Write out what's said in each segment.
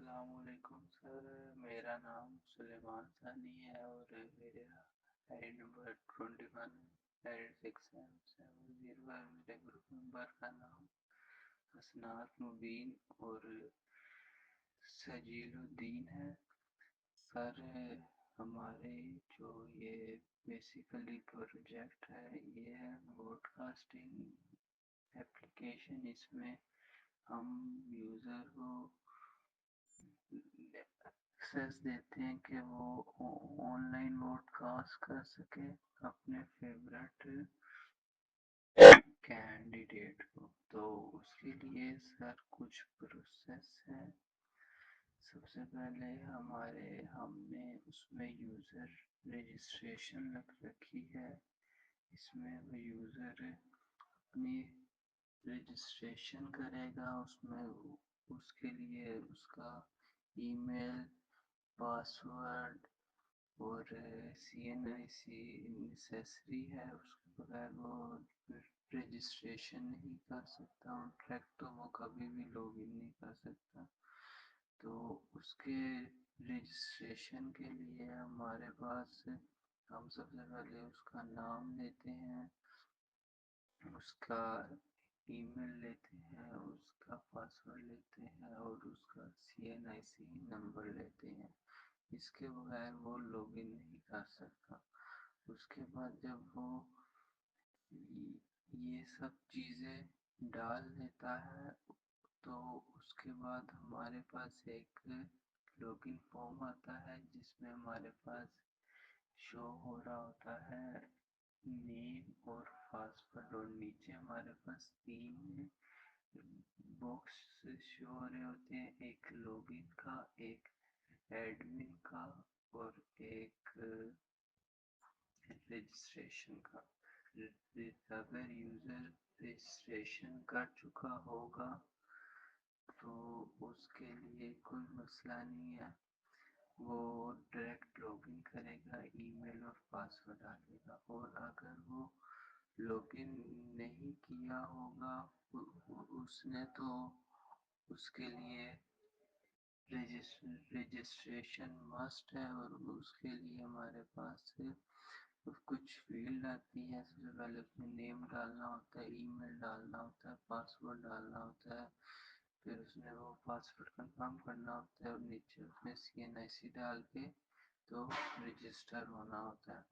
السلام علیکم سر، میرا نام سلیمان ثانی ہے اور میرا آئی نمبر 21 8670 ہے۔ میرے گروپ ممبر کا نام حسنات مبین اور سجیل الدین ہے۔ سر ہمارے جو یہ بیسیکلی پروجیکٹ ہے یہ ہے براڈ کاسٹنگ ایپلیکیشن۔ اس میں ہم یوزر کو ایکسیس دیتے ہیں کہ وہ آن لائن براڈ کاسٹ کر سکے اپنے فیورٹ کینڈیڈیٹ کو۔ تو اس کے لیے سر کچھ پروسیس ہے۔ سب سے پہلے ہم نے اس میں یوزر رجسٹریشن رکھی ہے۔ اس میں وہ یوزر اپنی رجسٹریشن کرے گا، اس کے لیے اس کا ای میل، پاسورڈ اور CNIC نیسیسری ہے۔ اس کے بغیر وہ رجسٹریشن نہیں کر سکتا، ڈائریکٹ تو وہ کبھی بھی لاگ ان نہیں کر سکتا۔ تو اس کے رجسٹریشن کے لیے ہمارے پاس ہم سب سے پہلے اس کا نام لیتے ہیں، اس کا ای میل لیتے ہیں، اس کا پاسورڈ لیتے ہیں اور اس کا CNIC نمبر لیتے ہیں۔ اس کے بغیر وہ لاگ ان نہیں کر سکتا۔ اس کے بعد جب وہ یہ سب چیزیں ڈال دیتا ہے تو اس کے بعد ہمارے پاس ایک لاگ ان فارم آتا ہے جس میں ہمارے پاس شو ہو رہا ہوتا ہے نیم اور پاسورڈ، اور نیچے ہمارے پاس 3 باکس شو ہو رہے ہوتے ہیں، ایک لاگ ان کا، ایک ایڈمن کا اور ایک رجسٹریشن کا۔ اگر یوزر رجسٹریشن کر چکا ہوگا تو اس کے لیے کوئی مسئلہ نہیں ہے، وہ ڈائریکٹ لاگ ان کرے گا، ای میل اور پاسورڈ ڈالے گا۔ اور اگر وہ لاگ ان نہیں کیا ہوگا اس نے تو اس کے لیے رجسٹریشن مسٹ ہے، اور اس کے لیے ہمارے پاس کچھ فیلڈ آتی ہے۔ سب سے پہلے اس میں نیم ڈالنا ہوتا ہے، ای میل ڈالنا ہوتا ہے، پاسورڈ ڈالنا ہوتا ہے، پھر اس میں وہ پاسورڈ کنفرم کرنا ہوتا ہے اور نیچے اس میں CNIC ڈال کے تو رجسٹر ہونا ہوتا ہے۔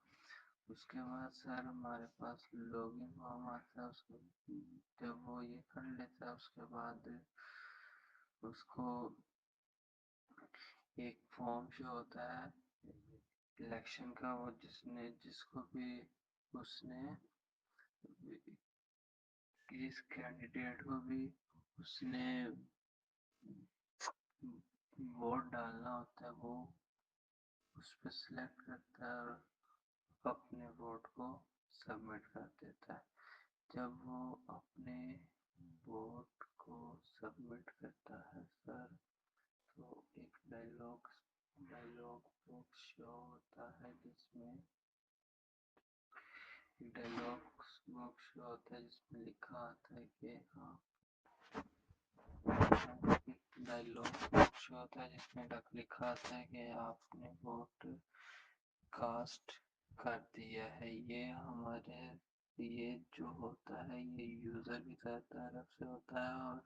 اس کے بعد سر ہمارے پاس لاگ ان فارم آتا ہے، جب وہ یہ کر لیتا ہے اس کے بعد اس کو ایک فارم شو ہوتا ہے الیکشن کا، وہ جس کو بھی اس نے اس کینڈیڈیٹ کو بھی اس نے ووٹ ڈالنا ہوتا ہے، وہ اس پہ سلیکٹ کرتا ہے اور اپنے ووٹ کو سبمٹ کر دیتا ہے۔ جب وہ اپنے ووٹ کو سبمٹ کرتا ہے سر تو ایک ڈائلاگ باکس شو ہوتا ہے جس میں لکھا آتا ہے کہ لکھا آتا ہے کہ آپ نے ووٹ کاسٹ کر دیا ہے۔ یہ جو ہوتا ہے یہ یوزر کی طرف سے ہوتا ہے، اور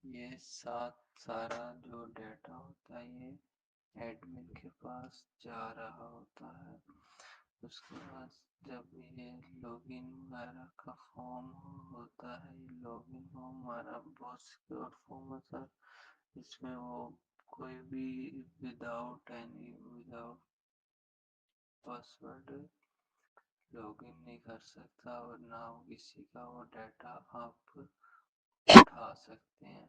یہ سارا جو ڈیٹا ہوتا ہے یہ ایڈمن کے پاس جا رہا ہوتا ہے۔ اس کے بعد جب یہ لاگ ان وغیرہ کا فارم ہوتا ہے، یہ لاگ ان فارم ہمارا بہت سیکیور فارم ہے سر، اس میں وہ کوئی بھی وداؤٹ پاسورڈ لاگ ان نہیں کر سکتا، اور نہ کسی کا وہ ڈیٹا آپ اٹھا سکتے ہیں۔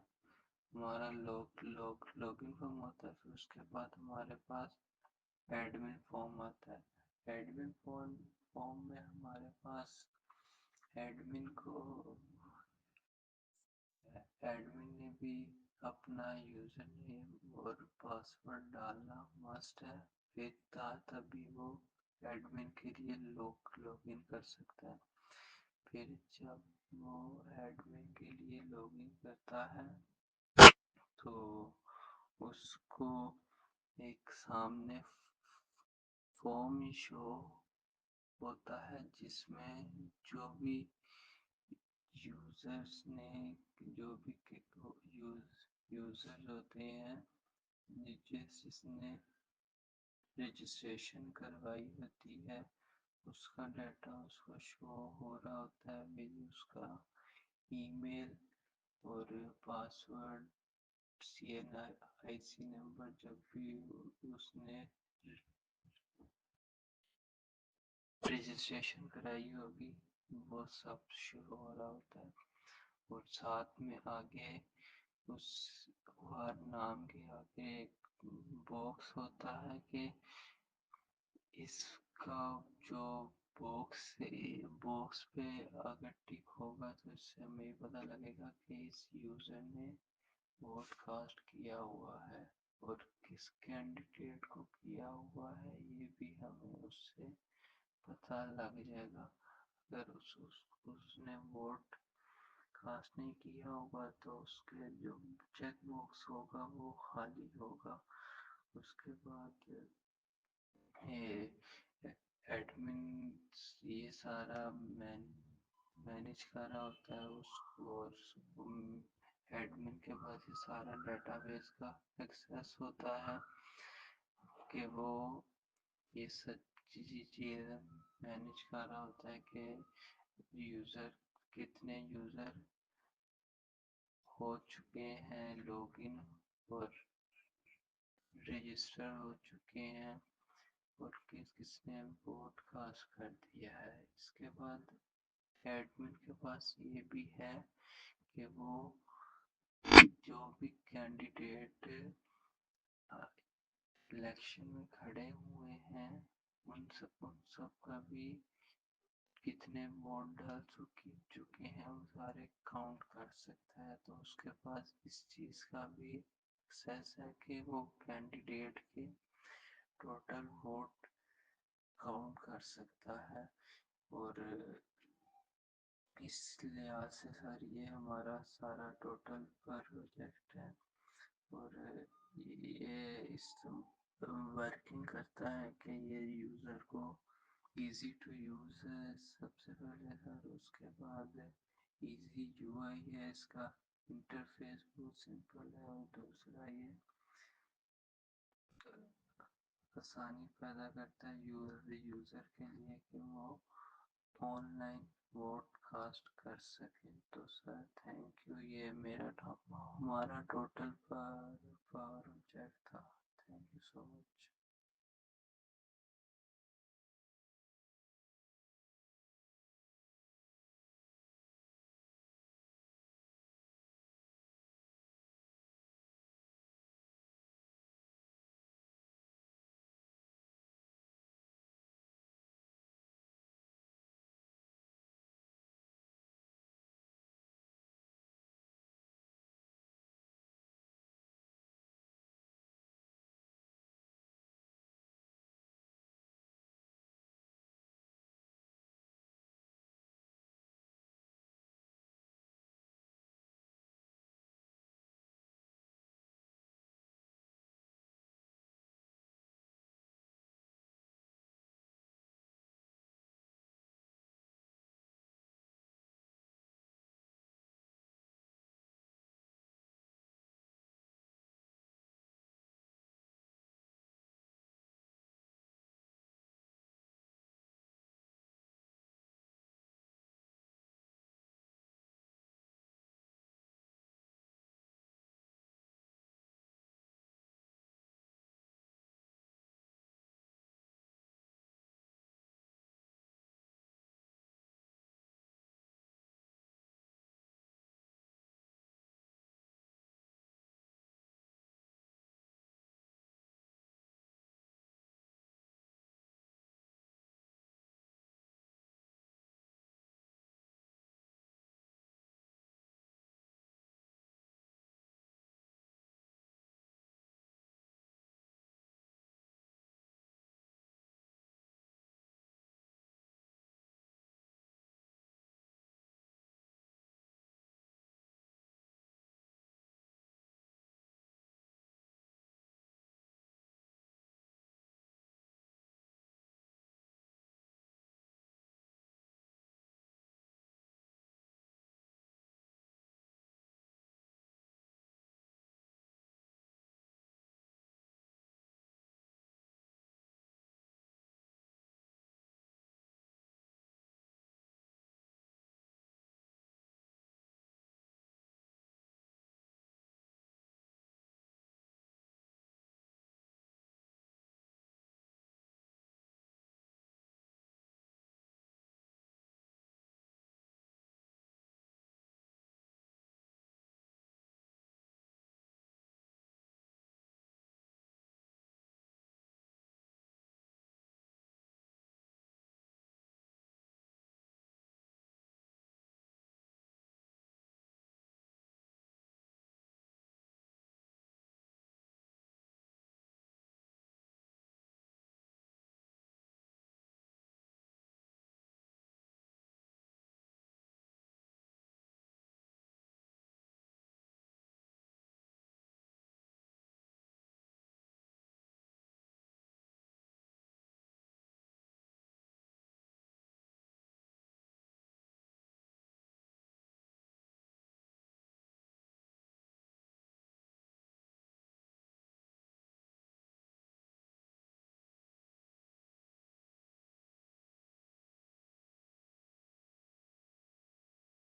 ہمارا لاگ ان فارم ہوتا ہے، پھر اس کے بعد ہمارے پاس ایڈمن فارم آتا ہے۔ ایڈمن فارم میں ہمارے پاس ایڈمن نے بھی اپنا یوزر نیم اور پاسورڈ ڈالنا مسٹ ہے، پھر تبھی وہ ایڈمن کے لیے لاگ ان کر سکتا ہے۔ پھر جب وہ ایڈمن کے لیے لاگ ان کرتا ہے تو اس کو ایک سامنے فارم شو ہوتا ہے جس میں جو بھی یوزرز نے جو بھی یوزر ہوتے ہیں جس نے رجسٹریشن کروائی ہوتی ہے اس کا ڈیٹا اس کو شو ہو رہا ہوتا ہے، میری اس کا ای میل اور پاسورڈ سی این آئی سی نمبر جب بھی اس نے رجسٹریشن کرائی ہوگی وہ سب شو ہو رہا ہوتا ہے، اور ساتھ میں آگے اس ہر نام کے آگے ایک باکس ہوتا ہے کہ اس کا جو باکس پہ اگر ٹک ہوگا تو اس سے ہمیں پتہ لگے گا کہ اس یوزر نے ووٹ کاسٹ کیا ہوا ہے اور کس کینڈیڈیٹ کو کیا ہوا ہے، یہ بھی ہمیں اس سے پتہ لگ جائے گا۔ اگر اس نے ووٹ کاسٹ نہیں کیا ہوگا تو اس کے جو چیک باکس ہوگا وہ خالی ہوگا۔ اس کے بعد ایڈمن یہ سارا مینیج کر رہا ہوتا ہے اس کو، اور ایڈمن کے پاس یہ سارا ڈیٹا بیس کا ایکسیس ہوتا ہے کہ وہ یہ سب چیزیں مینیج کر رہا ہوتا ہے کہ کتنے یوزر ہو چکے ہیں لاگ ان اور رجسٹر ہو چکے ہیں اور کس نے ووٹ کاسٹ کر دیا ہے۔ اس کے بعد ایڈمن کے پاس یہ بھی ہے کہ وہ جو بھی کینڈیڈیٹ الیکشن میں کھڑے ہوئے ہیں ان سب کا بھی کتنے ووٹ ڈال چکے ہیں وہ سارے کاؤنٹ کر سکتا ہے، تو اس کے پاس اس چیز کا بھی ایکسیس ہے کہ وہ کینڈیڈیٹ کے ٹوٹل ووٹ کاؤنٹ کر سکتا ہے۔ اور اس لحاظ سے سر یہ ہمارا سارا ٹوٹل پروجیکٹ ہے، اور یہ اس ورکنگ کرتا ہے کہ یہ یوزر کو ایزی ٹو یوز ہے سب سے پہلے سر، اس کے بعد ایزی یو آئی ہے، اس کا انٹرفیس بہت سمپل ہے، اور دوسرا یہ آسانی پیدا کرتا ہے یوزر کے لیے کہ وہ آن لائن ووٹ کاسٹ کر سکے۔ تو سر تھینک یو، یہ ہمارا ٹوٹل پروجیکٹ تھا۔ Thank you so much.